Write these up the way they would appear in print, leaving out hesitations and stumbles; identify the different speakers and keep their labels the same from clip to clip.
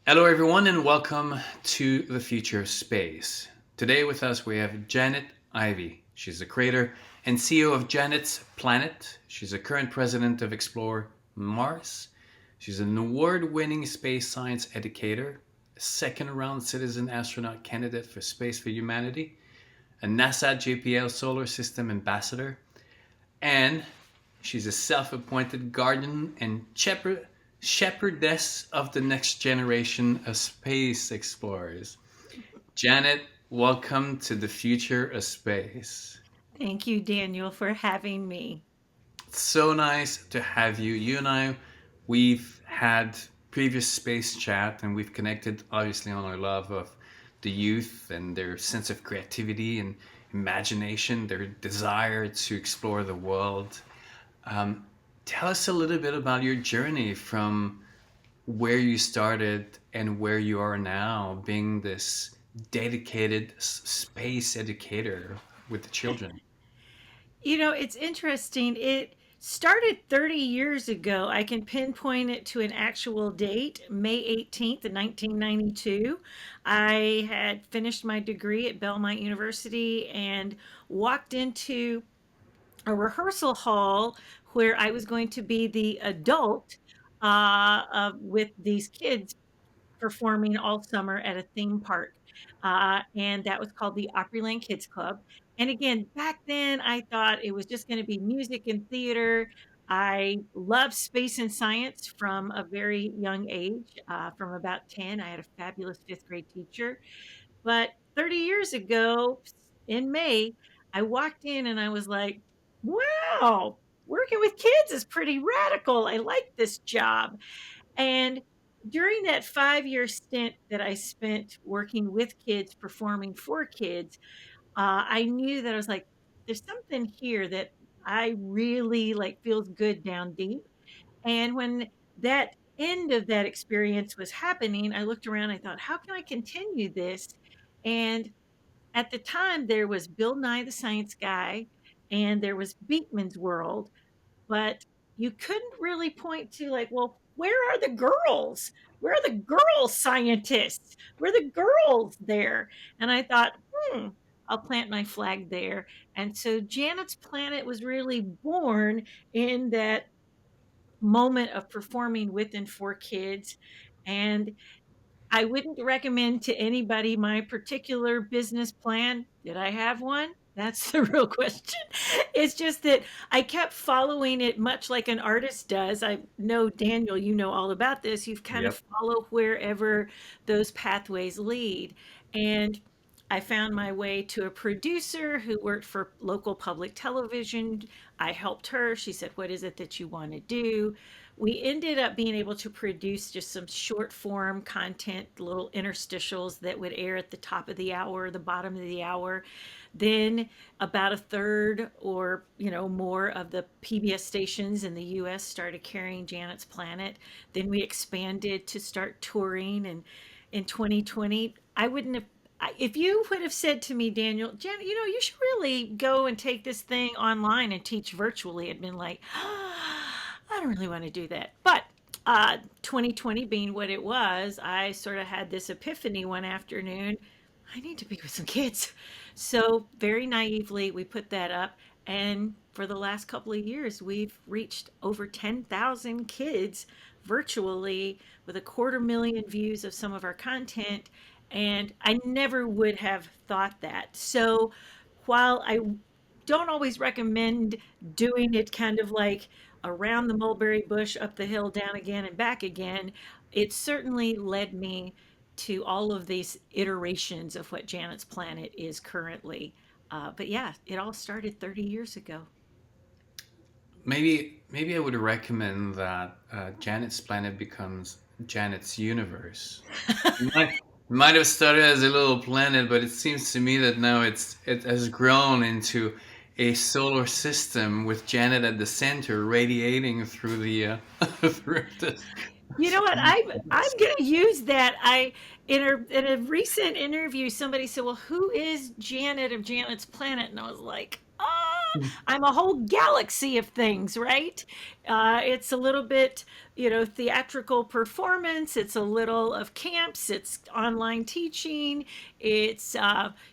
Speaker 1: Hello, everyone, and welcome to the future of space. Today, with us, we have Janet Ivey. She's the creator and CEO of Janet's Planet. She's a current president of Explore Mars. She's an award winning space science educator, a second round citizen astronaut candidate for Space for Humanity, a NASA JPL Solar System ambassador, and she's a self appointed guardian and shepherdess of the next generation of space explorers. Janet, welcome to the future of space.
Speaker 2: Thank you, Daniel, for having me.
Speaker 1: It's so nice to have you. You and I, we've had previous space chat and we've connected obviously on our love of the youth and their sense of creativity and imagination, their desire to explore the world. Um, Tell us a little bit about your journey from where you started and where you are now, being this dedicated space educator with the children.
Speaker 2: It's interesting. It started 30 years ago. I can pinpoint it to an actual date, May 18th, 1992. I had finished my degree at Belmont University and walked into a rehearsal hall where I was going to be the adult with these kids performing all summer at a theme park. And that was called the Opryland Kids Club. And again, back then I thought it was just going to be music and theater. I loved space and science from a very young age. From about 10, I had a fabulous fifth grade teacher. But 30 years ago, in May, I walked in and I was like, wow, working with kids is pretty radical. I like this job. And during that 5-year stint that I spent working with kids, performing for kids, I knew that I was like, there's something here that I really like feels good down deep. And when that end of that experience was happening, I looked around, I thought, how can I continue this? And at the time, there was Bill Nye the Science Guy and there was Beekman's World, but you couldn't really point to like, well, where are the girls? Where are the girl scientists? Where are the girls there? And I thought, hmm, I'll plant my flag there. And so Janet's Planet was really born in that moment of performing with and for kids. And I wouldn't recommend to anybody my particular business plan. Did I have one? That's the real question. It's just that I kept following it much like an artist does. I know, Daniel, you know all about this. You've kind of
Speaker 1: Yep.
Speaker 2: follow wherever those pathways lead. And I found my way to a producer who worked for local public television. I helped her. She said, what is it that you want to do? We ended up being able to produce just some short form content, little interstitials that would air at the top of the hour, the bottom of the hour. Then about a third or more of the PBS stations in the US started carrying Janet's Planet. Then we expanded to start touring, and in 2020 I wouldn't have if you would have said to me, Daniel, Janet, you should really go and take this thing online and teach virtually, I'd been like, I don't really want to do that. But 2020 being what it was, I sort of had this epiphany one afternoon. I need to be with some kids. So, very naively, we put that up. And for the last couple of years, we've reached over 10,000 kids virtually with 250,000 views of some of our content. And I never would have thought that. So, while I don't always recommend doing it kind of like around the mulberry bush, up the hill, down again, and back again, it certainly led me to all of these iterations of what Janet's Planet is currently. But yeah, it all started 30 years ago.
Speaker 1: Maybe I would recommend that Janet's Planet becomes Janet's Universe. Might have started as a little planet, but it seems to me that now it has grown into a solar system with Janet at the center, radiating through the through the.
Speaker 2: You know what? I'm going to use that. I in a recent interview, somebody said, "Well, who is Janet of Janet's Planet?" And I was like, I'm a whole galaxy of things, right? It's a little bit, theatrical performance. It's a little of camps. It's online teaching. It's,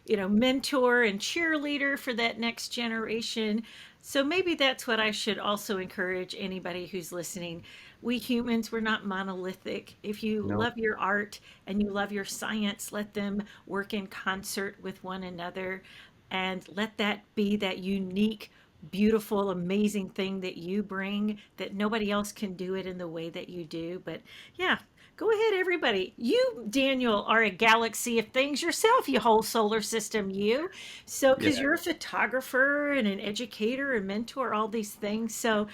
Speaker 2: mentor and cheerleader for that next generation. So maybe that's what I should also encourage anybody who's listening. We humans, we're not monolithic. If you
Speaker 1: No.
Speaker 2: love your art and you love your science, let them work in concert with one another and let that be that unique, beautiful, amazing thing that you bring that nobody else can do it in the way that you do. But yeah, go ahead, everybody. You, Daniel, are a galaxy of things yourself, you whole solar system, you. So,
Speaker 1: Yeah.
Speaker 2: because you're a photographer and an educator and mentor, all these things. So,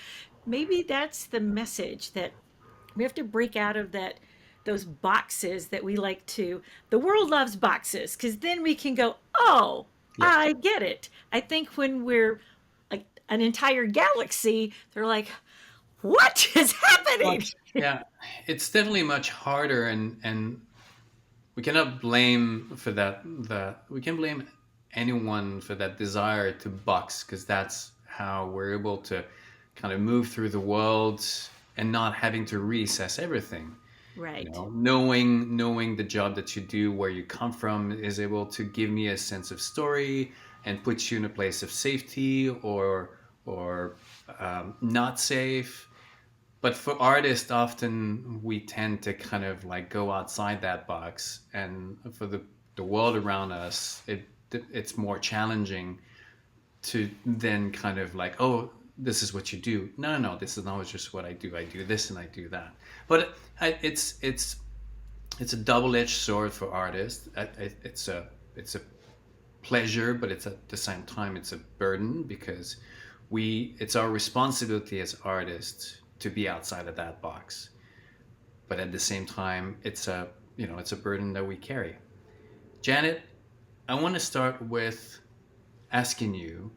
Speaker 2: maybe that's the message that we have to break out of those boxes that we like to. The world loves boxes because then we can go, oh,
Speaker 1: Yeah.
Speaker 2: I get it. I think when we're like an entire galaxy, they're like, what is happening?
Speaker 1: Much. Yeah. It's definitely much harder, and we cannot blame for that. We can blame anyone for that desire to box, because that's how we're able to kind of move through the world and not having to reassess everything.
Speaker 2: Right.
Speaker 1: Knowing the job that you do, where you come from, is able to give me a sense of story and put you in a place of safety or not safe. But for artists, often we tend to kind of like go outside that box, and for the world around us, it's more challenging to then kind of like, oh, this is what you do. No, no, no, this is not just what I do. I do this and I do that. But it's a double-edged sword for artists. It's a pleasure, but it's at the same time it's a burden, because it's our responsibility as artists to be outside of that box. But at the same time, it's a burden that we carry. Janet, I want to start with asking you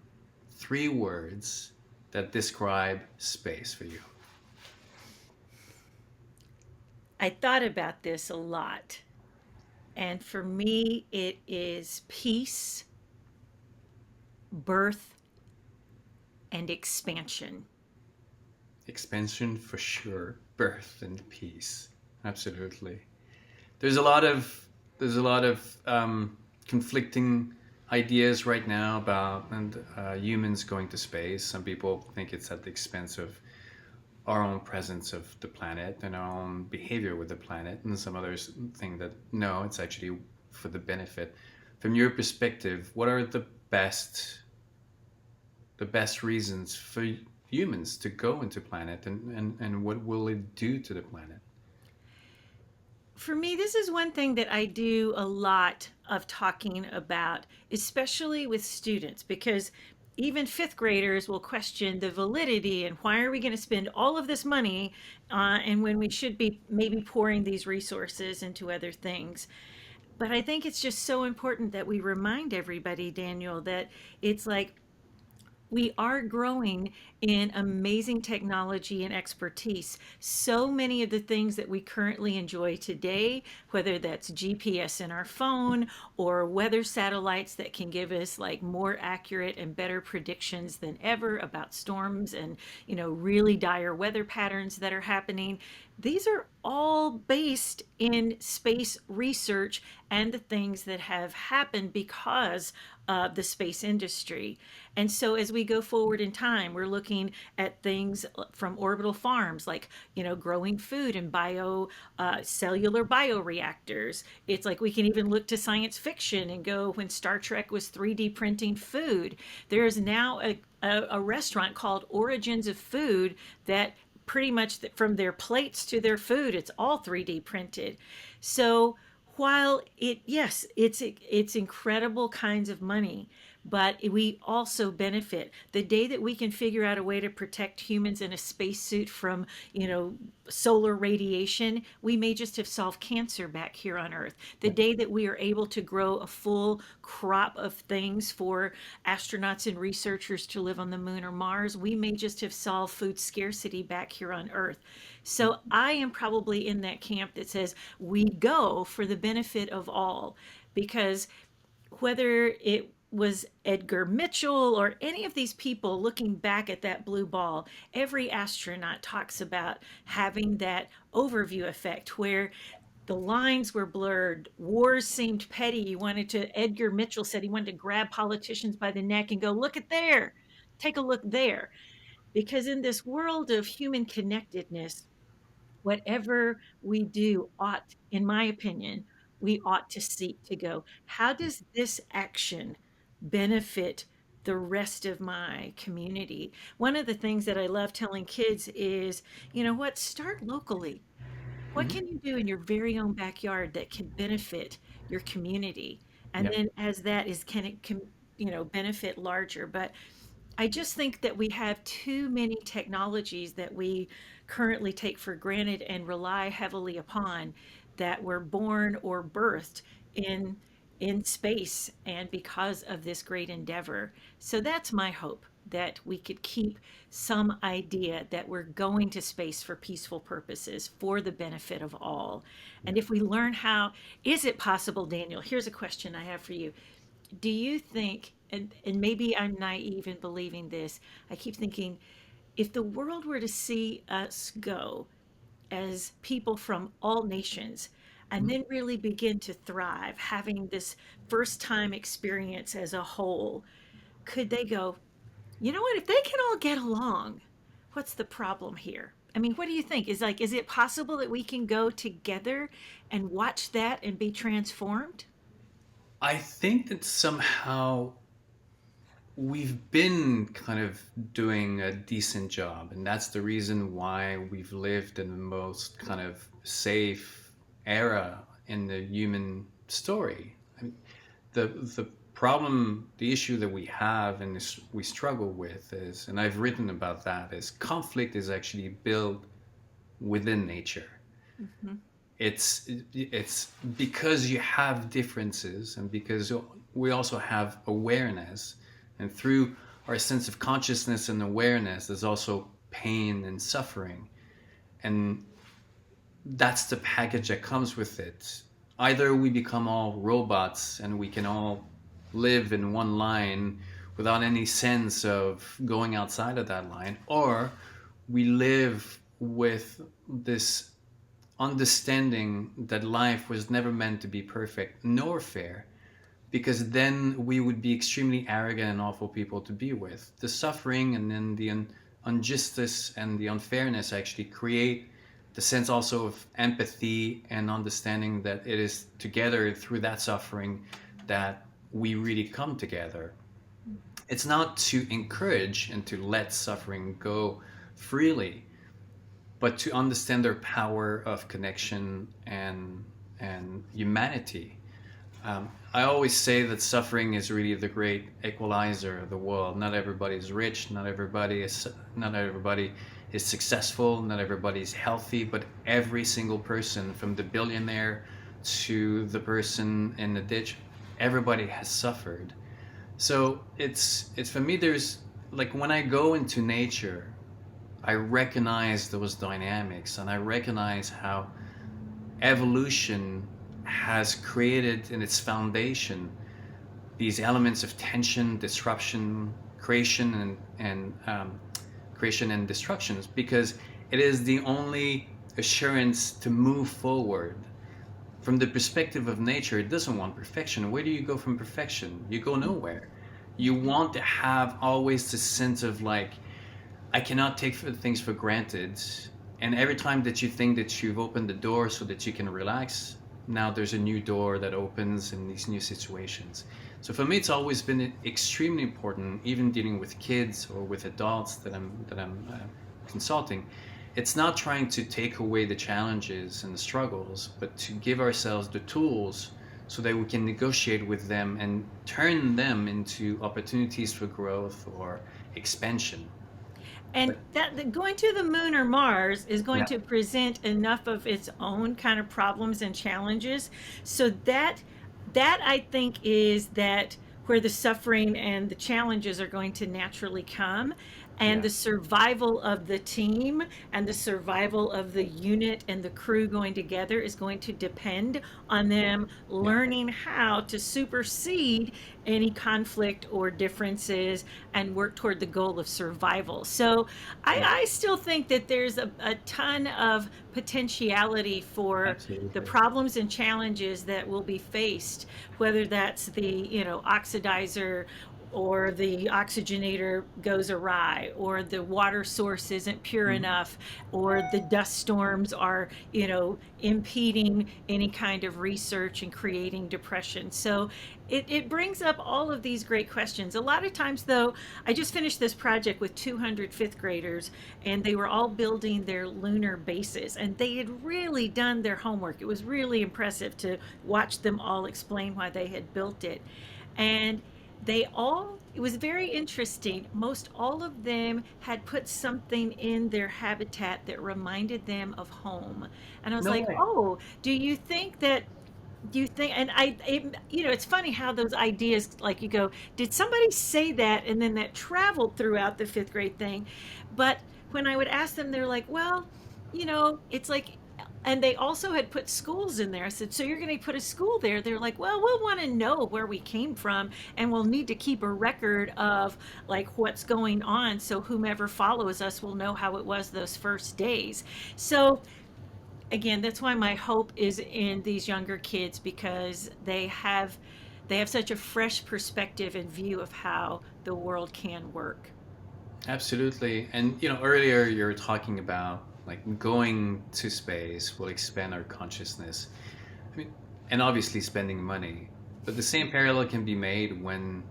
Speaker 1: three words that describe space for you.
Speaker 2: I thought about this a lot. And for me, it is peace, birth, and expansion.
Speaker 1: Expansion for sure, birth and peace. Absolutely. There's a lot of conflicting ideas right now about humans going to space. Some people think it's at the expense of our own presence of the planet and our own behavior with the planet, and some others think that no, it's actually for the benefit. From your perspective, what are the best reasons for humans to go into planet, and what will it do to the planet?
Speaker 2: For me, this is one thing that I do a lot of talking about, especially with students, because even fifth graders will question the validity and why are we going to spend all of this money and when we should be maybe pouring these resources into other things. But I think it's just so important that we remind everybody, Daniel, that it's like we are growing in amazing technology and expertise. So many of the things that we currently enjoy today, whether that's GPS in our phone or weather satellites that can give us like more accurate and better predictions than ever about storms and, really dire weather patterns that are happening. These are all based in space research and the things that have happened because of the space industry. And so as we go forward in time, we're looking at things from orbital farms, like, growing food and cellular bioreactors. It's like we can even look to science fiction and go when Star Trek was 3D printing food. There's now a restaurant called Origins of Food that pretty much from their plates to their food, it's all 3D printed. So while yes, it's incredible kinds of money, but we also benefit the day that we can figure out a way to protect humans in a spacesuit from, solar radiation. We may just have solved cancer back here on Earth. The day that we are able to grow a full crop of things for astronauts and researchers to live on the moon or Mars, we may just have solved food scarcity back here on Earth. So I am probably in that camp that says we go for the benefit of all, because whether was Edgar Mitchell or any of these people looking back at that blue ball, every astronaut talks about having that overview effect where the lines were blurred, wars seemed petty. You wanted to, Edgar Mitchell said he wanted to grab politicians by the neck and go, look at there, take a look there. Because in this world of human connectedness, whatever we do ought, in my opinion, we ought to seek to go, how does this action benefit the rest of my community? One of the things that I love telling kids is, you know what, start locally. What
Speaker 1: Hmm.
Speaker 2: can you do in your very own backyard that can benefit your community? And
Speaker 1: Yeah.
Speaker 2: then as that is, can, you know, benefit larger? But I just think that we have too many technologies that we currently take for granted and rely heavily upon that were born or birthed in space and because of this great endeavor. So that's my hope that we could keep some idea that we're going to space for peaceful purposes for the benefit of all.
Speaker 1: Yeah.
Speaker 2: And if we learn how, is it possible, Daniel? Here's a question I have for you. Do you think, and maybe I'm naive in believing this, I keep thinking, if the world were to see us go as people from all nations and
Speaker 1: Mhm.
Speaker 2: then really begin to thrive, having this first time experience as a whole, could they go, you know what, if they can all get along, what's the problem here? I mean, what do you think? Is it possible that we can go together and watch that and be transformed?
Speaker 1: I think that somehow we've been kind of doing a decent job, and that's the reason why we've lived in the most kind of safe era in the human story. I mean, the problem, the issue that we have and this we struggle with is, and I've written about that, is conflict is actually built within nature.
Speaker 2: Mhm.
Speaker 1: It's because you have differences and because we also have awareness, and through our sense of consciousness and awareness there's also pain and suffering, and that's the package that comes with it. Either we become all robots and we can all live in one line without any sense of going outside of that line, or we live with this understanding that life was never meant to be perfect nor fair, because then we would be extremely arrogant and awful people to be with. The suffering and then the injustice and the unfairness actually create the sense also of empathy and understanding that it is together through that suffering that we really come together. It's not to encourage and to let suffering go freely, but to understand their power of connection and humanity. I always say that suffering is really the great equalizer of the world. Not everybody is rich, not everybody is successful, not everybody is healthy, but every single person, from the billionaire to the person in the ditch, everybody has suffered. So it's for me. There's like when I go into nature, I recognize those dynamics and I recognize how evolution has created in its foundation these elements of tension, disruption, creation, and creation and destructions, because it is the only assurance to move forward. From the perspective of nature, it doesn't want perfection. Where do you go from perfection? You go nowhere. You want to have always this sense of like, I cannot take things for granted. And every time that you think that you've opened the door so that you can relax, now there's a new door that opens in these new situations. So for me, it's always been extremely important, even dealing with kids or with adults that I'm consulting. It's not trying to take away the challenges and the struggles, but to give ourselves the tools so that we can negotiate with them and turn them into opportunities for growth or expansion.
Speaker 2: And
Speaker 1: But
Speaker 2: going to the moon or Mars is going
Speaker 1: yeah,
Speaker 2: to present enough of its own kind of problems and challenges. So that I think is that where the suffering and the challenges are going to naturally come. and
Speaker 1: Yeah.
Speaker 2: the survival of the team and the survival of the unit and the crew going together is going to depend on them
Speaker 1: Yeah.
Speaker 2: learning how to supersede any conflict or differences and work toward the goal of survival. So
Speaker 1: Yeah.
Speaker 2: I still think that there's a ton of potentiality for the
Speaker 1: Absolutely.
Speaker 2: problems and challenges that will be faced, whether that's the, oxidizer, or the oxygenator goes awry, or the water source isn't pure
Speaker 1: Mhm.
Speaker 2: enough, or the dust storms are, impeding any kind of research and creating depression. So it brings up all of these great questions. A lot of times, though, I just finished this project with 200 fifth graders, and they were all building their lunar bases, and they had really done their homework. It was really impressive to watch them all explain why they had built it. And it was very interesting. Most all of them had put something in their habitat that reminded them of home. And I was
Speaker 1: No
Speaker 2: like,
Speaker 1: way.
Speaker 2: oh, do you think, and it's funny how those ideas, like you go, did somebody say that? And then that traveled throughout the fifth grade thing. But when I would ask them, they're like, well, it's like, and they also had put schools in there. I said, so you're going to put a school there? They're like, well, we'll want to know where we came from, and we'll need to keep a record of like what's going on. So whomever follows us will know how it was those first days. So again, that's why my hope is in these younger kids, because they have such a fresh perspective and view of how the world can work.
Speaker 1: Absolutely. And earlier you were talking about like going to space will expand our consciousness. I mean, and obviously spending money. But the same parallel can be made when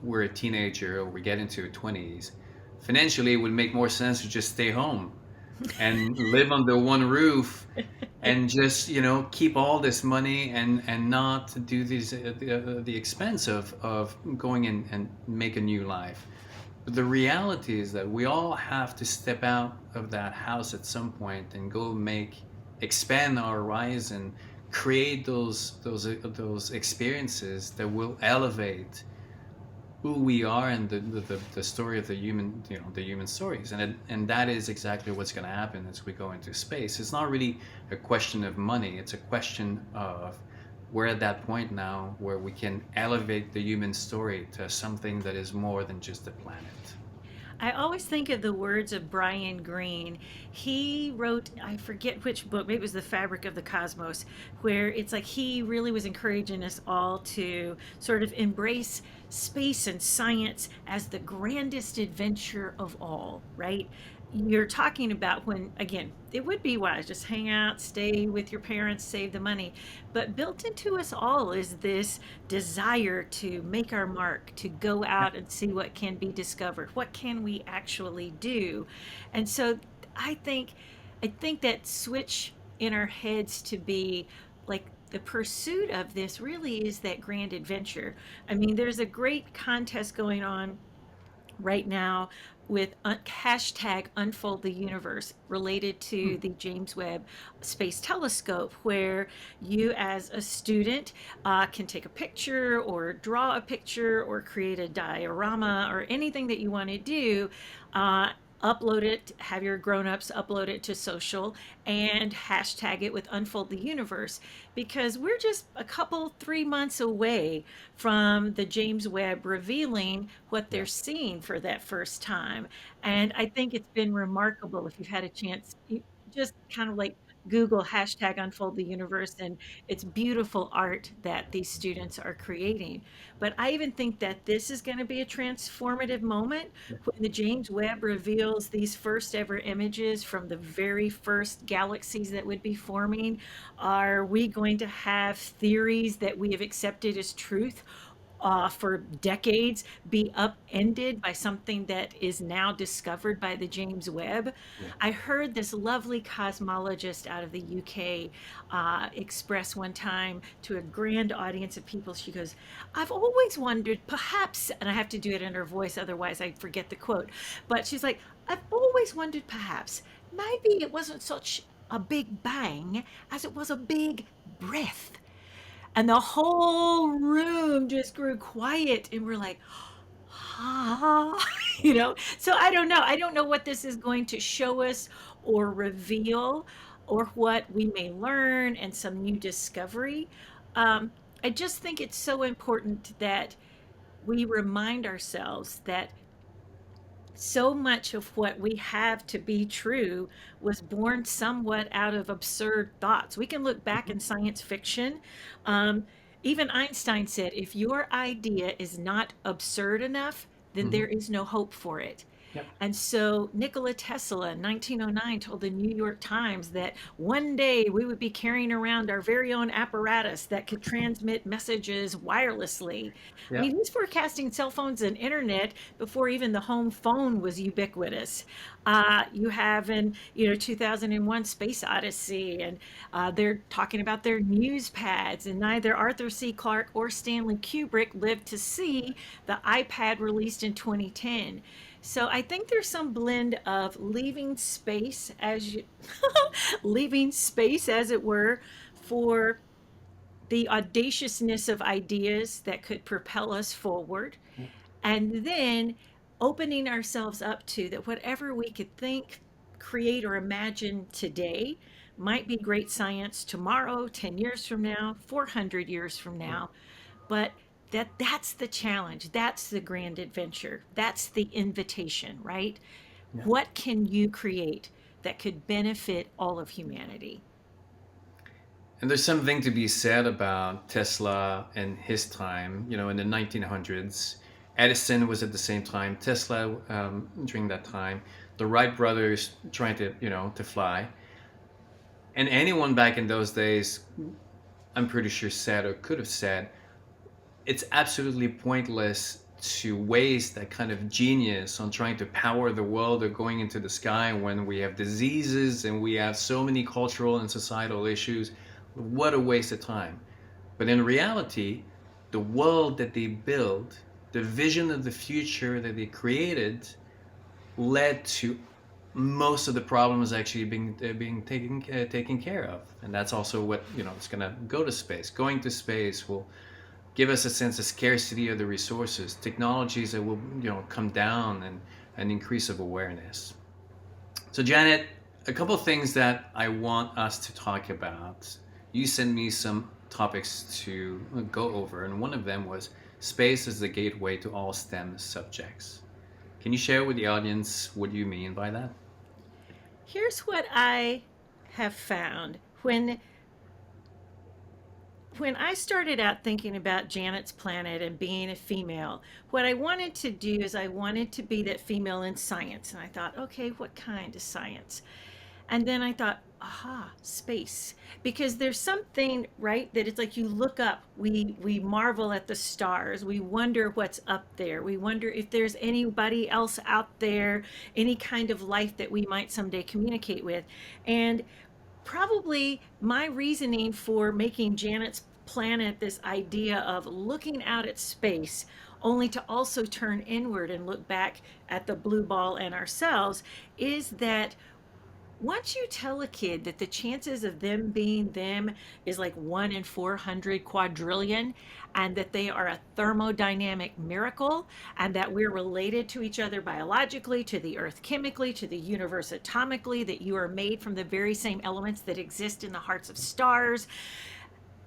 Speaker 1: we're a teenager or we get into our 20s. Financially, it would make more sense to just stay home and live under one roof and just keep all this money and not do these the expense of going in and make a new life. But the reality is that we all have to step out of that house at some point and go expand our horizon, create those experiences that will elevate who we are and the story of the human, the human stories. And that is exactly what's going to happen as we go into space. It's not really a question of money. It's a question of we're at that point now where we can elevate the human story to something that is more than just a planet.
Speaker 2: I always think of the words of Brian Greene. He wrote, I forget which book, maybe it was The Fabric of the Cosmos, where it's like he really was encouraging us all to sort of embrace space and science as the grandest adventure of all, right? You're talking about when, again, it would be wise, just hang out, stay with your parents, save the money. But built into us all is this desire to make our mark, to go
Speaker 1: Yeah.
Speaker 2: out and see what can be discovered. What can we actually do? And so I think I think that switch in our heads to be like the pursuit of this really is that grand adventure. I mean, there's a great contest going on right now with hashtag unfold the universe related to
Speaker 1: Hmm.
Speaker 2: the James Webb Space Telescope, where you as a student can take a picture or draw a picture or create a diorama or anything that you want to do. uh, Upload it, have your grown-ups upload it to social, and hashtag it with unfold the universe, because we're just a couple 3 months away from the James Webb revealing what
Speaker 1: Yeah.
Speaker 2: they're seeing for that first time. And I think it's been remarkable. If you've had a chance, just kind of like Google hashtag unfold the universe, and it's beautiful art that these students are creating. But I even think that this is going to be a transformative moment when the James Webb reveals these first ever images from the very first galaxies that would be forming. Are we going to have theories that we have accepted as truth for decades be upended by something that is now discovered by the James Webb?
Speaker 1: Yeah.
Speaker 2: I heard this lovely cosmologist out of the UK express one time to a grand audience of people. She goes, I've always wondered, perhaps, and I have to do it in her voice, otherwise I forget the quote, but she's like, I've always wondered, perhaps, maybe it wasn't such a big bang as it was a big breath. And the whole room just grew quiet, and we're like, ah, you know. So I don't know. I don't know what this is going to show us or reveal, or what we may learn and some new discovery. Um, I just think it's so important that we remind ourselves that so much of what we have to be true was born somewhat out of absurd thoughts. We can look back in science fiction. Um, Even Einstein said, if your idea is not absurd enough, then
Speaker 1: Hmm.
Speaker 2: there is no hope for it.
Speaker 1: Yep.
Speaker 2: And so Nikola Tesla in 1909 told the New York Times that one day we would be carrying around our very own apparatus that could transmit messages wirelessly. I
Speaker 1: Yeah.
Speaker 2: mean, he's forecasting cell phones and internet before even the home phone was ubiquitous. You have in 2001 Space Odyssey, and they're talking about their news pads, and neither Arthur C. Clarke or Stanley Kubrick lived to see the iPad released in 2010. So I think there's some blend of leaving space as you leaving space as it were for the audaciousness of ideas that could propel us forward, and then opening ourselves up to that whatever we could think, create, or imagine today might be great science tomorrow, 10 years from now, 400 years from
Speaker 1: Yeah.
Speaker 2: now. But that's the challenge. That's the grand adventure. That's the invitation, right?
Speaker 1: Yeah.
Speaker 2: What can you create that could benefit all of humanity?
Speaker 1: And there's something to be said about Tesla and his time. In the 1900s, Edison was at the same time, Tesla during that time, the Wright brothers trying to fly. And anyone back in those days, I'm pretty sure said or could have said, it's absolutely pointless to waste that kind of genius on trying to power the world or going into the sky when we have diseases and we have so many cultural and societal issues. What a waste of time. But in reality, the world that they built, the vision of the future that they created, led to most of the problems actually being taken care of. And that's also what it's going to go to space. Going to space will give us a sense of scarcity of the resources, technologies that will come down and increase of awareness. So Janet, a couple of things that I want us to talk about. You sent me some topics to go over, and one of them was space as the gateway to all STEM subjects. Can you share with the audience what you mean by that?
Speaker 2: Here's what I have found. When I started out thinking about Janet's Planet and being a female, what I wanted to do is I wanted to be that female in science. And I thought, okay, what kind of science? And then I thought, aha, space. Because there's something, right, that it's like you look up, we marvel at the stars, we wonder what's up there, we wonder if there's anybody else out there, any kind of life that we might someday communicate with. And probably my reasoning for making Janet's Planet this idea of looking out at space only to also turn inward and look back at the blue ball and ourselves is that once you tell a kid that the chances of them being them is like 1 in 400 quadrillion, and that they are a thermodynamic miracle, and that we're related to each other biologically, to the earth chemically, to the universe atomically, that you are made from the very same elements that exist in the hearts of stars,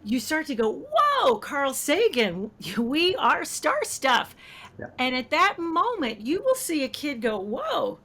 Speaker 2: you start to go, whoa, Carl Sagan, we are star stuff.
Speaker 1: Yeah.
Speaker 2: And at that moment, you will see a kid go, whoa,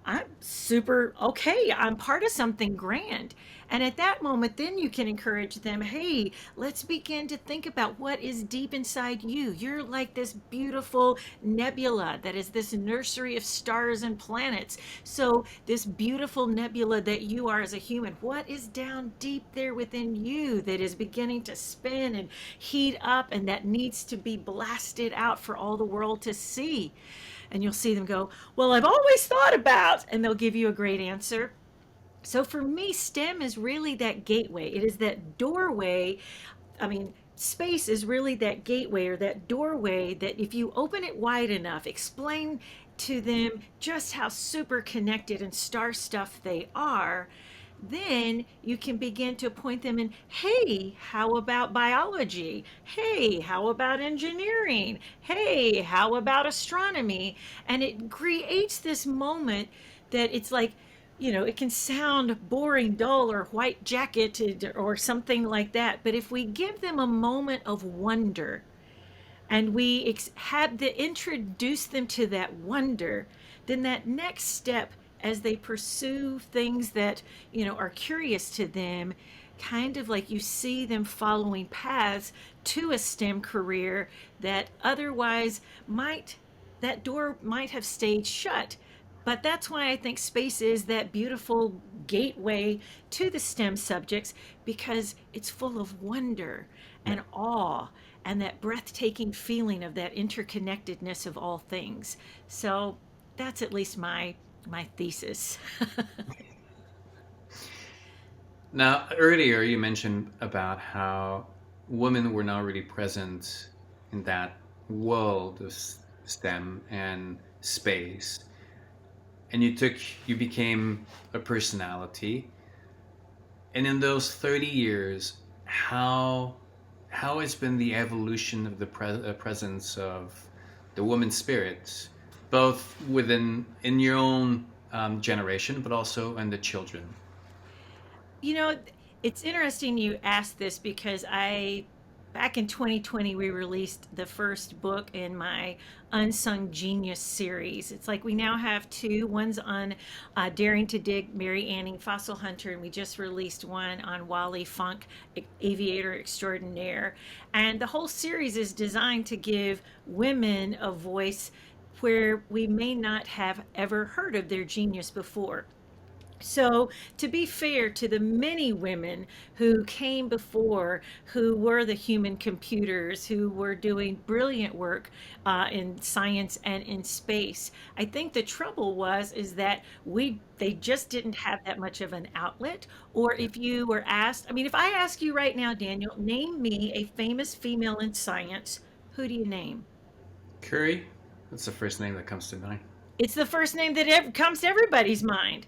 Speaker 2: I'm super okay. I'm part of something grand. And at that moment, then you can encourage them, hey, let's begin to think about what is deep inside you. You're like this beautiful nebula that is this nursery of stars and planets. So, this beautiful nebula that you are as a human, what is down deep there within you that is beginning to spin and heat up and that needs to be blasted out for all the world to see? And you'll see them go, well, I've always thought about, and they'll give you a great answer. So for me, STEM is really that gateway. It is that doorway. I mean, space is really that gateway or that doorway that if you open it wide enough, explain to them just how super connected and star stuff they are, then you can begin to point them in, hey, how about biology? Hey, how about engineering? Hey, how about astronomy? And it creates this moment that it's like, it can sound boring, dull, or white jacketed or something like that. But if we give them a moment of wonder, and we had to introduce them to that wonder, then that next step as they pursue things that are curious to them, kind of like you see them following paths to a STEM career that otherwise might that door might have stayed shut. But that's why I think space is that beautiful gateway to the STEM subjects, because it's full of wonder
Speaker 1: Yeah.
Speaker 2: and awe and that breathtaking feeling of that interconnectedness of all things. So that's at least my thesis.
Speaker 1: Now, earlier you mentioned about how women were not really present in that world of STEM and space, and you became a personality. And in those 30 years, how has been the evolution of the presence of the woman spirit, both within in your own generation, but also in the children?
Speaker 2: You know, it's interesting you asked this because back in 2020, we released the first book in my Unsung Genius series. It's like we now have two. One's on Daring to Dig, Mary Anning Fossil Hunter, and we just released one on Wally Funk, Aviator Extraordinaire. And the whole series is designed to give women a voice where we may not have ever heard of their genius before. So, to be fair to the many women who came before, who were the human computers, who were doing brilliant work in science and in space, I think the trouble was is that they just didn't have that much of an outlet. Or
Speaker 1: Yeah.
Speaker 2: if you were asked, I mean, if I ask you right now, Daniel, name me a famous female in science, who do you name?
Speaker 1: Curry, that's the first name that comes to mind.
Speaker 2: It's the first name that comes to everybody's mind,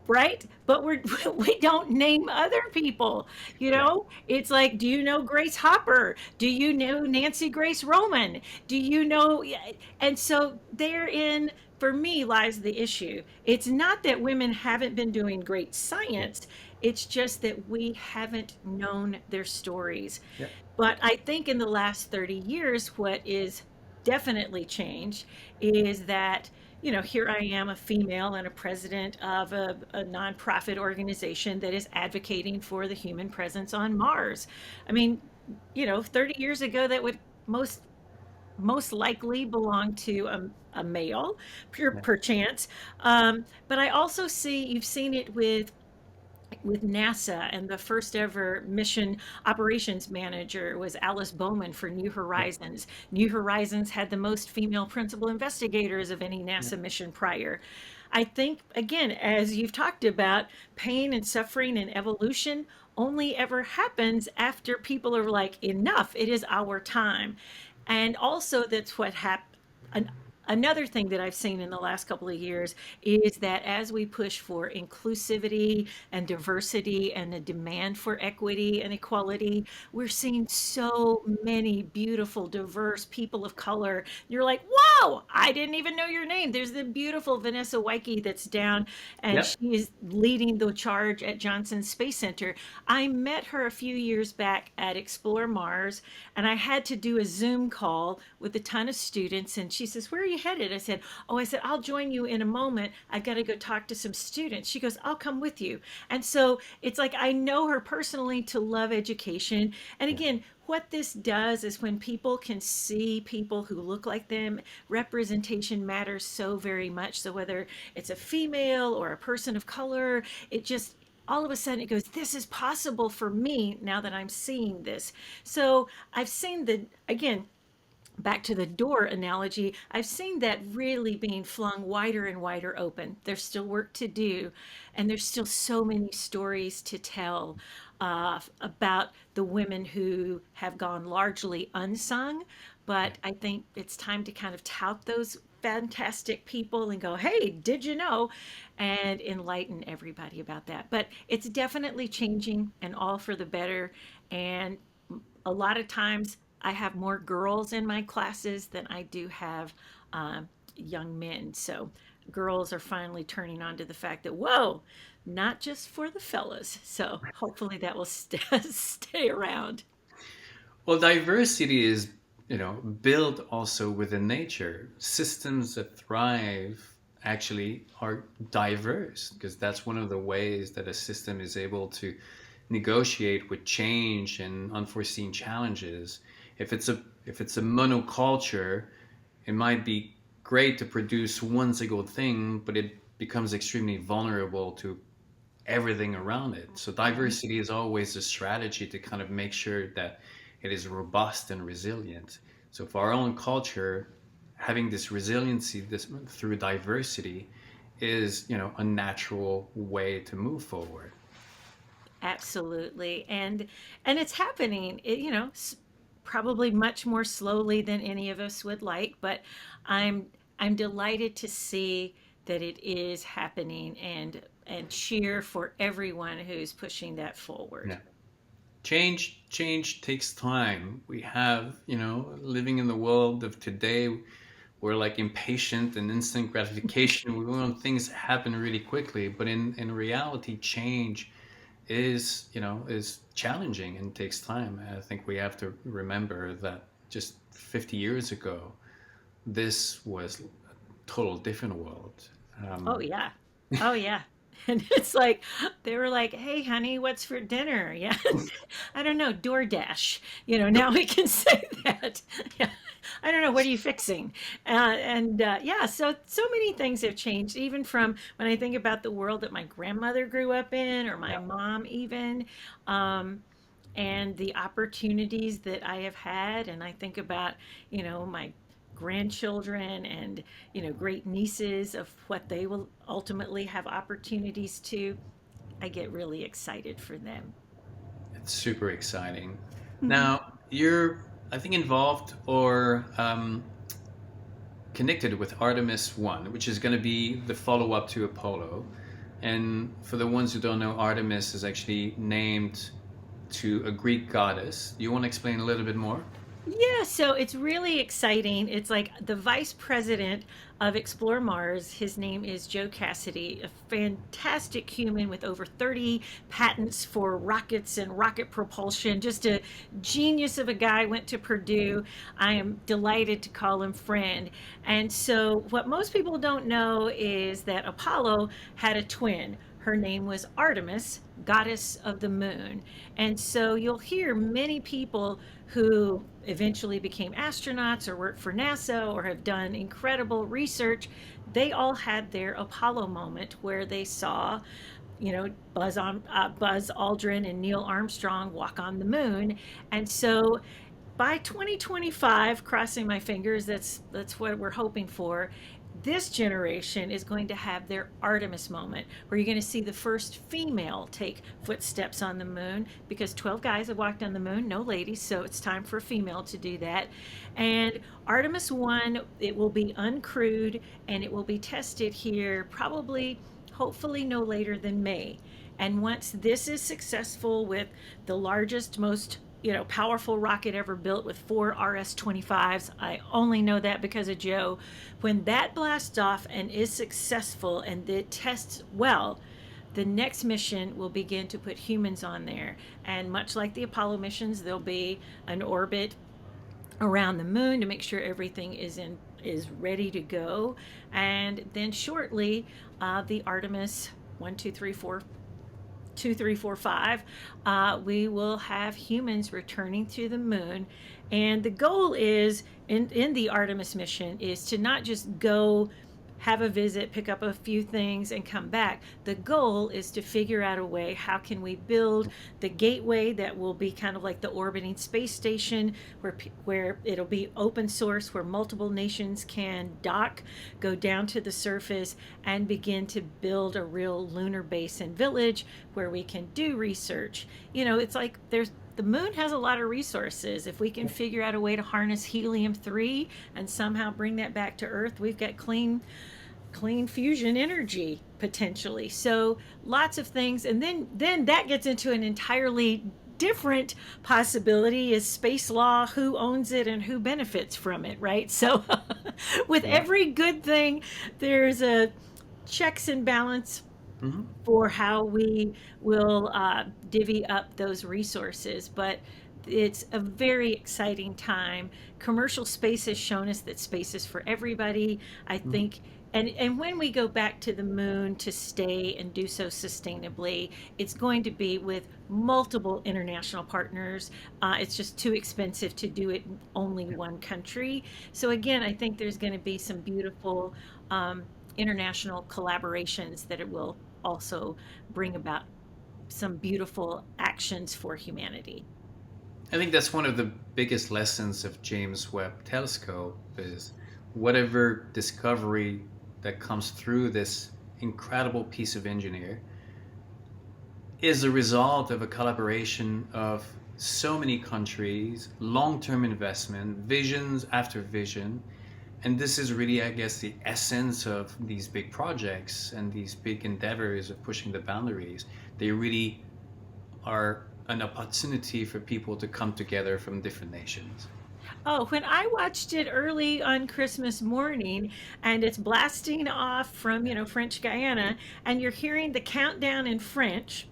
Speaker 2: right? But we don't name other people.
Speaker 1: Yeah.
Speaker 2: It's like, do you know Grace Hopper? Do you know Nancy Grace Roman? Do you know? Yeah, and so therein, for me, lies the issue. It's not that women haven't been doing great
Speaker 1: Yeah.
Speaker 2: science. It's just that we haven't known their stories.
Speaker 1: Yeah.
Speaker 2: But I think in the last 30 years, what is definitely changed is that, here I am, a female and a president of a nonprofit organization that is advocating for the human presence on Mars. I mean, 30 years ago, that would most likely belong to a male,
Speaker 1: Yeah.
Speaker 2: perchance. But I also see you've seen it with NASA, and the first ever mission operations manager was Alice Bowman for New
Speaker 1: Yeah.
Speaker 2: Horizons. New Horizons had the most female principal investigators of any
Speaker 1: Yeah.
Speaker 2: NASA mission prior. I think, again, as you've talked about, pain and suffering and evolution only ever happens after people are like, enough, it is our time. And also, that's what happened. Another thing that I've seen in the last couple of years is that as we push for inclusivity and diversity and the demand for equity and equality, we're seeing so many beautiful, diverse people of color. You're like, whoa, I didn't even know your name. There's the beautiful Vanessa Wyke that's down, and
Speaker 1: Yep.
Speaker 2: she is leading the charge at Johnson Space Center. I met her a few years back at Explore Mars, and I had to do a Zoom call with a ton of students. And she says, "Where are you headed?" I said, "I'll join you in a moment. I've got to go talk to some students." She goes, "I'll come with you." And so it's like I know her personally to love education. And
Speaker 1: Yeah.
Speaker 2: again, what this does is when people can see people who look like them, representation matters so very much. So whether it's a female or a person of color, it just all of a sudden it goes, this is possible for me now that I'm seeing this. So I've seen again, back to the door analogy, I've seen that really being flung wider and wider open. There's still work to do, and there's still so many stories to tell about the women who have gone largely unsung. But
Speaker 1: Yeah.
Speaker 2: I think it's time to kind of tout those fantastic people and go, hey, did you know? And enlighten everybody about that. But it's definitely changing and all for the better. And a lot of times I have more girls in my classes than I do have young men. So girls are finally turning on to the fact that, whoa, not just for the fellas. So hopefully that will stay around.
Speaker 1: Well, diversity is, built also within nature. Systems that thrive actually are diverse because that's one of the ways that a system is able to negotiate with change and unforeseen challenges. If it's a monoculture, it might be great to produce one single thing, but it becomes extremely vulnerable to everything around it. So diversity is always a strategy to kind of make sure that it is robust and resilient. So for our own culture, having this resiliency this through diversity is, a natural way to move forward.
Speaker 2: Absolutely. And it's happening, probably much more slowly than any of us would like, but I'm I'm delighted to see that it is happening and cheer for everyone who's pushing that forward.
Speaker 1: Yeah. Change takes time. We have, living in the world of today, we're like impatient and instant gratification. We want things to happen really quickly, but in reality, change is challenging and takes time. I think we have to remember that just 50 years ago, this was a total different world.
Speaker 2: Oh
Speaker 1: Um,
Speaker 2: yeah. Oh yeah. And it's like they were like, "Hey, honey, what's for dinner?" Yeah, I don't know, DoorDash. Now we can say that. Yeah, I don't know. What are you fixing? And yeah, so many things have changed, even from when I think about the world that my grandmother grew up in, or my
Speaker 1: yeah,
Speaker 2: mom, even. Um, and the opportunities that I have had. And I think about, my grandchildren and, great nieces of what they will ultimately have opportunities to. I get really excited for them.
Speaker 1: it's super exciting.
Speaker 2: Mhm.
Speaker 1: Now, you're, I think, involved or connected with Artemis 1, which is going to be the follow up to Apollo. And for the ones who don't know, Artemis is actually named to a Greek goddess. Do you want to explain a little bit more?
Speaker 2: Yeah, so it's really exciting. It's like the vice president of Explore Mars. His name is Joe Cassidy, a fantastic human with over 30 patents for rockets and rocket propulsion. Just a genius of a guy, went to Purdue. I am delighted to call him friend. And so, what most people don't know is that Apollo had a twin. Her name was Artemis, goddess of the moon. And so you'll hear many people who eventually became astronauts or worked for NASA or have done incredible research. They all had their Apollo moment where they saw, Buzz Aldrin and Neil Armstrong walk on the moon. And so by 2025, crossing my fingers, that's what we're hoping for. This generation is going to have their Artemis moment, where you're going to see the first female take footsteps on the moon, because 12 guys have walked on the moon, no ladies, so it's time for a female to do that. And Artemis 1, it will be uncrewed and it will be tested here probably, hopefully, no later than May. And once this is successful with the largest, most powerful rocket ever built with 4 RS-25s. I only know that because of Joe. When that blasts off and is successful and it tests well, the next mission will begin to put humans on there. And much like the Apollo missions, there'll be an orbit around the moon to make sure everything is ready to go. And then shortly, the Artemis 1, 2, 3, 4 2, 3, 4, 5, we will have humans returning to the moon. And the goal is in the Artemis mission is to not just go have a visit, pick up a few things, and come back. The goal is to figure out a way, how can we build the gateway that will be kind of like the orbiting space station, where it'll be open source, where multiple nations can dock, go down to the surface, and begin to build a real lunar base and village where we can do research. It's like the moon has a lot of resources. If we can figure out a way to harness helium-3 and somehow bring that back to Earth, we've got clean fusion energy potentially. So lots of things, and then that gets into an entirely different possibility: is space law, who owns it and who benefits from it, right? So with
Speaker 1: Yeah.
Speaker 2: every good thing, there's a checks and balance
Speaker 1: Hmm.
Speaker 2: for how we will divvy up those resources. But it's a very exciting time. Commercial space has shown us that space is for everybody. I
Speaker 1: Hmm.
Speaker 2: think, and when we go back to the moon to stay and do so sustainably, it's going to be with multiple international partners. It's just too expensive to do it in only
Speaker 1: Yeah.
Speaker 2: one country. So again, I think there's going to be some beautiful international collaborations that it will also bring about some beautiful actions for humanity.
Speaker 1: I think that's one of the biggest lessons of James Webb Telescope is whatever discovery that comes through this incredible piece of engineer is a result of a collaboration of so many countries, long-term investment, visions after vision. And this is really, I guess, the essence of these big projects and these big endeavors of pushing the boundaries. They really are an opportunity for people to come together from different nations.
Speaker 2: Oh, when I watched it early on Christmas morning and it's blasting off from, French Guiana, and you're hearing the countdown in French.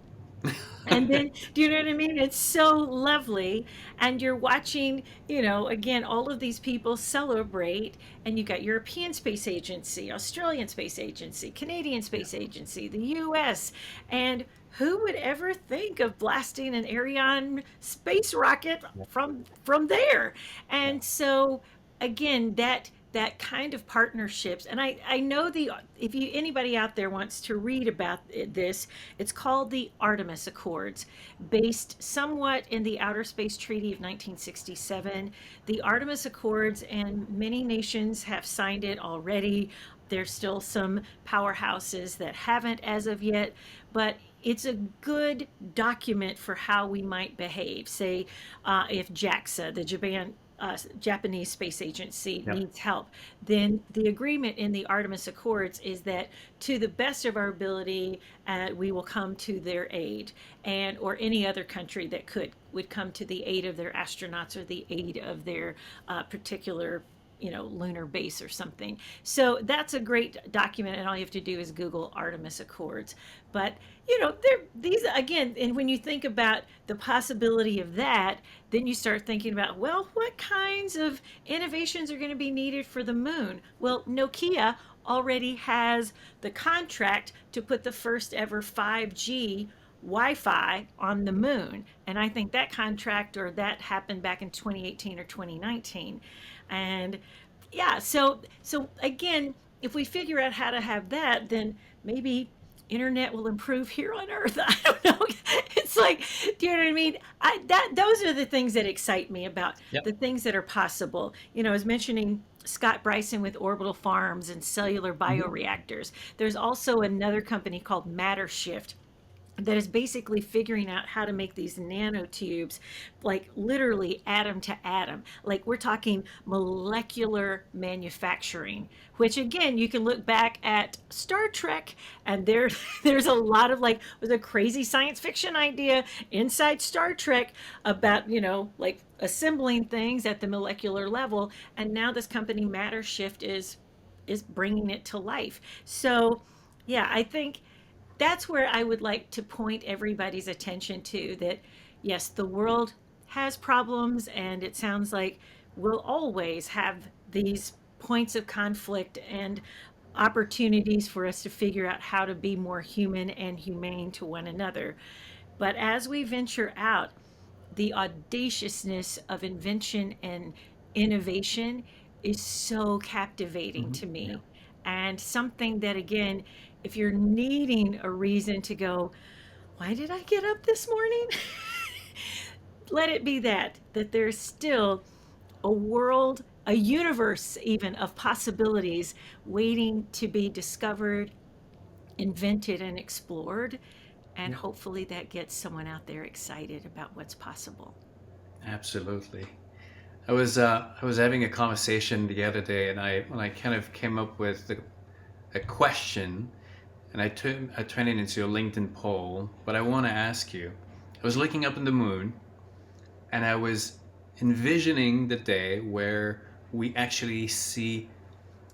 Speaker 2: And then, do you know what I mean? It's so lovely. And you're watching, again, all of these people celebrate. And you got European Space Agency, Australian Space Agency, Canadian Space Agency, the US. And who would ever think of blasting an Ariane space rocket
Speaker 1: Yeah.
Speaker 2: from there?
Speaker 1: Yeah.
Speaker 2: And so, again, that kind of partnerships, and I know, the if you anybody out there wants to read about this, it's called the Artemis Accords, based somewhat in the Outer Space Treaty of 1967. The Artemis Accords, and many nations have signed it already. There's still some powerhouses that haven't as of yet, but it's a good document for how we might behave. Say, if JAXA, the Japanese Space Agency,
Speaker 1: Yeah.
Speaker 2: needs help, then the agreement in the Artemis Accords is that to the best of our ability, we will come to their aid, and or any other country that would come to the aid of their astronauts or the aid of their particular lunar base or something. So that's a great document, and all you have to do is Google Artemis Accords. But there, these again, and when you think about the possibility of that, then you start thinking about, well, what kinds of innovations are going to be needed for the moon? Well, Nokia already has the contract to put the first ever 5G Wi-Fi on the moon, and I think that contract, or that happened back in 2018 or 2019. And yeah, so again, if we figure out how to have that, then maybe internet will improve here on Earth. I don't know. It's like, do you know what I mean? Those are the things that excite me about
Speaker 1: Yep.
Speaker 2: the things that are possible. I was mentioning Scott Bryson with orbital farms and cellular
Speaker 1: Mhm.
Speaker 2: bioreactors. There's also another company called Matter Shift that is basically figuring out how to make these nanotubes, like literally atom to atom. Like, we're talking molecular manufacturing, which again, you can look back at Star Trek, and there's a lot of, like, was a crazy science fiction idea inside Star Trek about, like assembling things at the molecular level. And now this company Matter Shift is bringing it to life. So yeah, I think that's where I would like to point everybody's attention to, that yes, the world has problems, and it sounds like we'll always have these points of conflict and opportunities for us to figure out how to be more human and humane to one another. But as we venture out, the audaciousness of invention and innovation is so captivating
Speaker 1: Mhm.
Speaker 2: to
Speaker 1: Yeah.
Speaker 2: me. And something that, again, if you're needing a reason to go, why did I get up this morning? Let it be that there's still a world, a universe even, of possibilities waiting to be discovered, invented, and explored. and
Speaker 1: Yeah,
Speaker 2: hopefully that gets someone out there excited about what's possible.
Speaker 1: absolutely. I was having a conversation the other day, and I kind of came up with a question, and I turned it into a LinkedIn poll. But I want to ask you. I was looking up in the moon, and I was envisioning the day where we actually see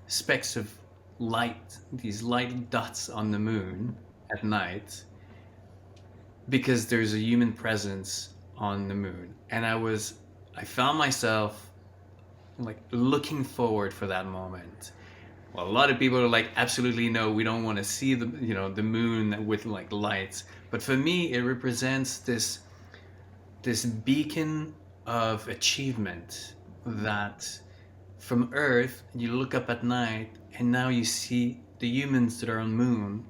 Speaker 1: specks of light, these light dots on the moon at night, because there's a human presence on the moon. And I found myself like looking forward for that moment. Well, a lot of people are like, absolutely no, we don't want to see the moon with like lights. But for me, it represents this beacon of achievement that from Earth you look up at night and now you see the humans that are on moon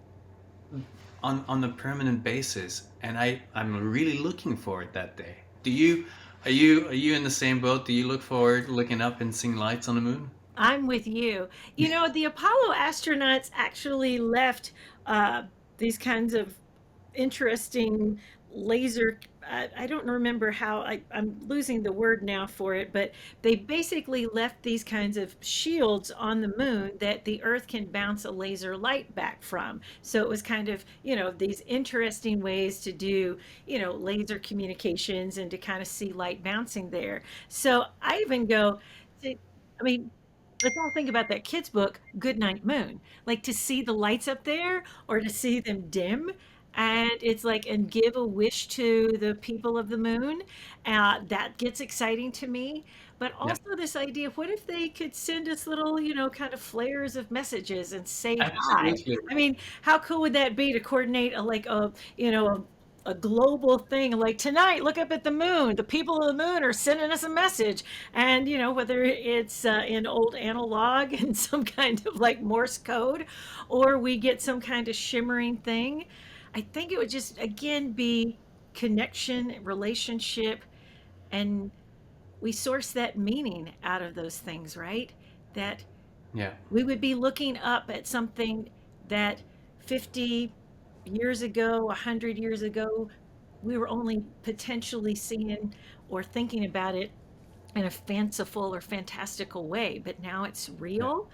Speaker 1: on a permanent basis, and I'm really looking forward that day. Do you are you in the same boat? Do you look forward looking up and seeing lights on the moon?
Speaker 2: I'm with you. You know, the Apollo astronauts actually left uh, these kinds of interesting laser. I don't remember how, I'm losing the word now for it, but they basically left these kinds of shields on the moon that the Earth can bounce a laser light back from. So it was kind of, these interesting ways to do, laser communications and to kind of see light bouncing there. So I even go, I mean, let's all think about that kid's book, Good Night Moon. Like to see the lights up there or to see them dim. And it's like, and give a wish to the people of the moon. That gets exciting to me. But
Speaker 1: Yeah,
Speaker 2: also this idea of what if they could send us little, kind of flares of messages and say hi?
Speaker 1: absolutely.
Speaker 2: I mean, how cool would that be to coordinate a global thing like tonight look up at the moon, the people of the moon are sending us a message, and whether it's in old analog and some kind of like Morse code, or we get some kind of shimmering thing. I think it would just again be connection, relationship, and we source that meaning out of those things, right? That
Speaker 1: Yeah,
Speaker 2: we would be looking up at something that 50 years ago, 100 years ago, we were only potentially seeing or thinking about it in a fanciful or fantastical way, but now it's
Speaker 1: yeah,
Speaker 2: real.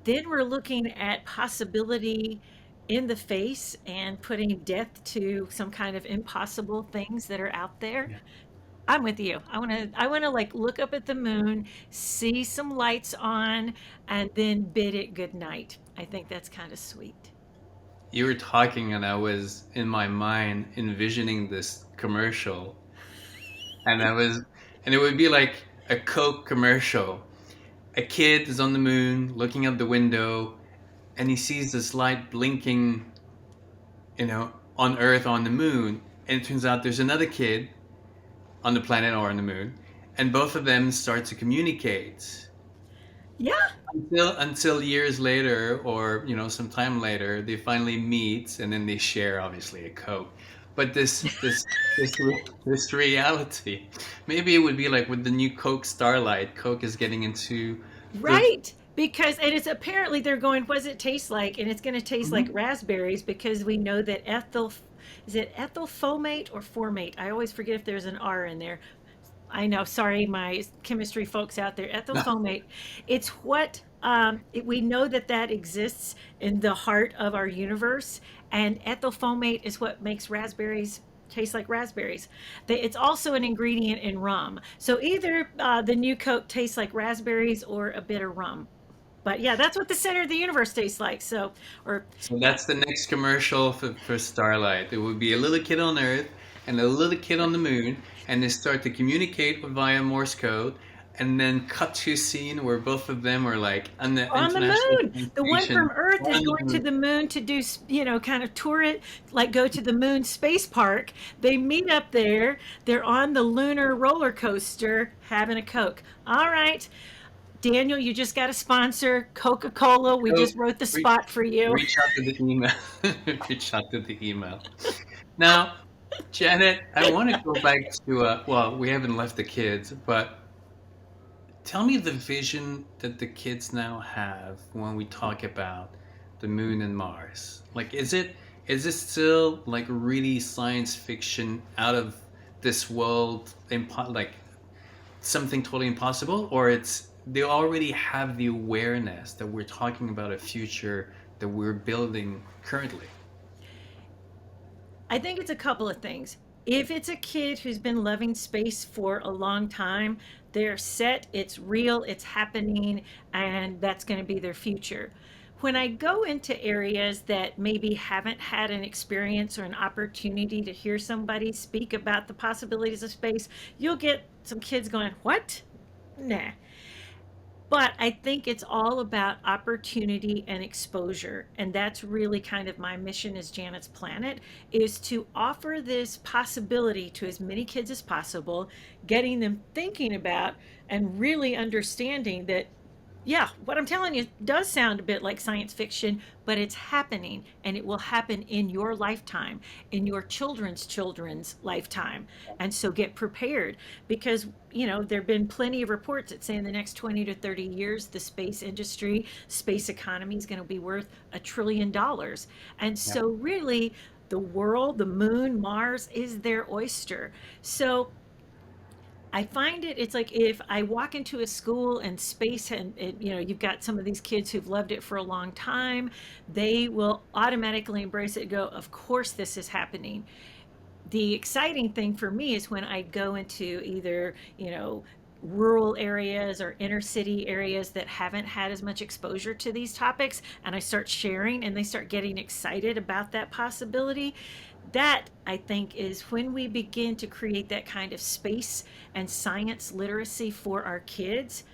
Speaker 2: Then we're looking at possibility in the face and putting death to some kind of impossible things that are out there.
Speaker 1: yeah.
Speaker 2: I'm with you. I want to like look up at the moon, see some lights on, and then bid it good night. I think that's kind of sweet.
Speaker 1: You were talking, and I was in my mind envisioning this commercial, and and it would be like a Coke commercial. A kid is on the moon, looking out the window, and he sees this light blinking, on Earth, on the moon, and it turns out there's another kid on the planet or on the moon, and both of them start to communicate
Speaker 2: Yeah,
Speaker 1: until years later, or some time later, they finally meet, and then they share obviously a Coke. But this reality, maybe it would be like with the new Coke Starlight. Coke is getting into the
Speaker 2: right. Because and it's apparently they're going, what does it taste like? And it's going to taste like
Speaker 1: Mhm.
Speaker 2: raspberries because we know that is it ethyl fomate or formate? I always forget if there's an R in there. I know, sorry, my chemistry folks out there. Ethyl fomate. It's what we know that that exists in the heart of our universe, and ethyl fomate is what makes raspberries taste like raspberries. It's also an ingredient in rum. So either the new Coke tastes like raspberries or a bit of rum. But yeah, that's what the center of the universe tastes like. So, or
Speaker 1: So
Speaker 2: yeah,
Speaker 1: that's the next commercial for Starlight. It would be a little kid on Earth and a little kid on the moon, and they start to communicate via Morse code, and then cut to a scene where both of them are like on the
Speaker 2: on the
Speaker 1: International
Speaker 2: moon.
Speaker 1: Space
Speaker 2: The one
Speaker 1: Station
Speaker 2: from Earth is
Speaker 1: on the
Speaker 2: going to
Speaker 1: moon.
Speaker 2: the moon to do, kind of tour it, like go to the moon space park. They meet up there. They're on the lunar roller coaster having a Coke. All right, Daniel, you just got a sponsor, Coca-Cola. We
Speaker 1: So
Speaker 2: just wrote the
Speaker 1: reach,
Speaker 2: spot for you.
Speaker 1: reach out to the email. Reach out to the email. Now, Janet, I want to go back to well, we haven't left the kids, but tell me the vision that the kids now have when we talk about the moon and Mars. Like, is it is this still like really science fiction out of this world, like something totally impossible, or it's they already have the awareness that we're talking about a future that we're building currently?
Speaker 2: I think it's a couple of things. If it's a kid who's been loving space for a long time, they're set, it's real, it's happening, and that's going to be their future. When I go into areas that maybe haven't had an experience or an opportunity to hear somebody speak about the possibilities of space, you'll get some kids going, "What? Nah." But I think it's all about opportunity and exposure. And that's really kind of my mission as Janet's Planet, is to offer this possibility to as many kids as possible, getting them thinking about and really understanding that, yeah, what I'm telling you does sound a bit like science fiction, but it's happening, and it will happen in your lifetime, in your children's lifetime. And so get prepared, because, there have been plenty of reports that say in the next 20 to 30 years, the space industry, space economy is going to be worth $1 trillion. And
Speaker 1: Yeah.
Speaker 2: so, really, the world, the moon, Mars is their oyster. So, I find it's like if I walk into a school and space and you've got some of these kids who've loved it for a long time, they will automatically embrace it and go, of course this is happening. The exciting thing for me is when I go into either, rural areas or inner city areas that haven't had as much exposure to these topics, and I start sharing and they start getting excited about that possibility. That, I think, is when we begin to create that kind of space and science literacy for our kids.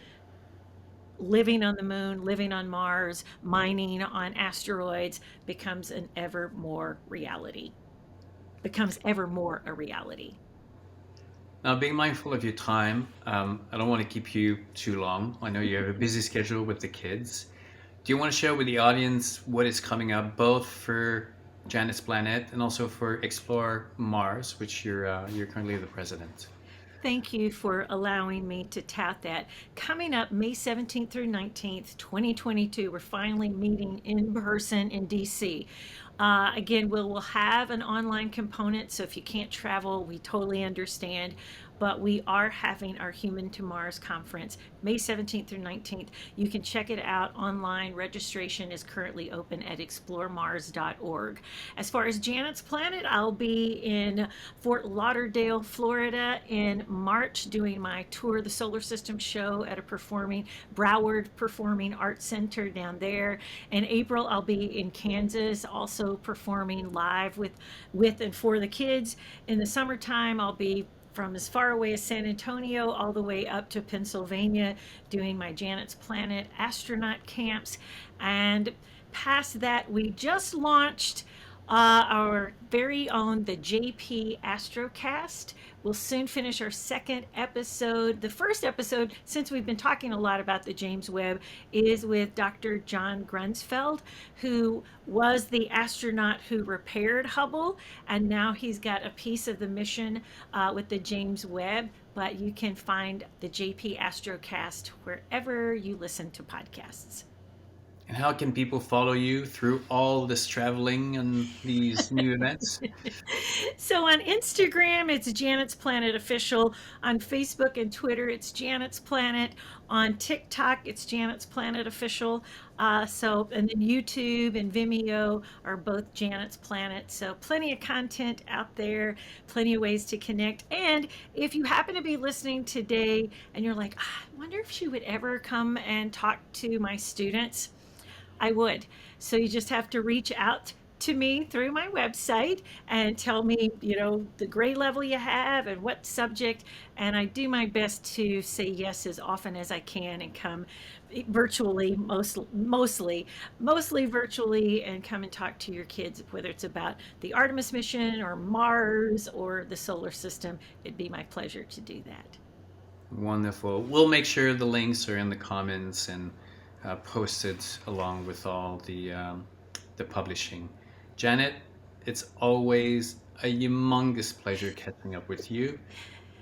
Speaker 2: Living on the moon, living on Mars, mining on asteroids becomes ever more a reality.
Speaker 1: Now, being mindful of your time, I don't want to keep you too long. I know you have a busy schedule with the kids. Do you want to share with the audience what is coming up, both for Janet's Planet and also for Explore Mars, which you're currently the president?
Speaker 2: Thank you for allowing me to tout that. Coming up May 17th through 19th, 2022, we're finally meeting in person in DC. Again, we'll have an online component, so if you can't travel, we totally understand. But we are having our Human to Mars conference May 17th through 19th. You can check it out online. Registration is currently open at exploremars.org. As far as Janet's Planet, I'll be in Fort Lauderdale, Florida in March doing my Tour of the Solar System show at a Broward Performing Arts Center down there. In April, I'll be in Kansas also performing live with and for the kids. In the summertime, I'll be from as far away as San Antonio all the way up to Pennsylvania doing my Janet's Planet astronaut camps. And past that, we just launched our very own the JP Astrocast. We'll soon finish our second episode. The first episode, since we've been talking a lot about the James Webb, is with Dr. John Grunsfeld, who was the astronaut who repaired Hubble, and now he's got a piece of the mission with the James Webb. But you can find the JP Astrocast wherever you listen to podcasts.
Speaker 1: And how can people follow you through all this traveling and these new events?
Speaker 2: So on Instagram, it's Janet's Planet Official. On Facebook and Twitter, it's Janet's Planet. On TikTok, it's Janet's Planet Official. And then YouTube and Vimeo are both Janet's Planet. So plenty of content out there, plenty of ways to connect. And if you happen to be listening today and you're like, I wonder if she would ever come and talk to my students, I would. So you just have to reach out to me through my website and tell me, the grade level you have and what subject. And I do my best to say yes as often as I can and come virtually, mostly virtually, and come and talk to your kids, whether it's about the Artemis mission or Mars or the solar system. It'd be my pleasure to do that.
Speaker 1: Wonderful. We'll make sure the links are in the comments and posted along with all the publishing. Janet, it's always a humongous pleasure catching up with you.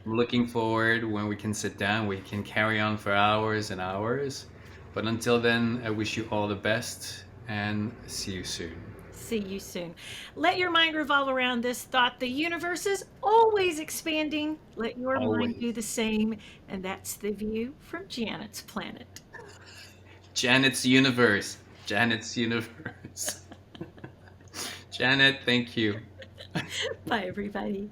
Speaker 1: I'm looking forward when we can sit down, we can carry on for hours and hours. But until then, I wish you all the best and see you soon.
Speaker 2: See you soon. Let your mind revolve around this thought. The universe is always expanding. Let your mind do
Speaker 1: Always.
Speaker 2: the same. And that's the view from Janet's planet.
Speaker 1: Janet's universe. Janet's universe. Janet, thank you.
Speaker 2: Bye, everybody.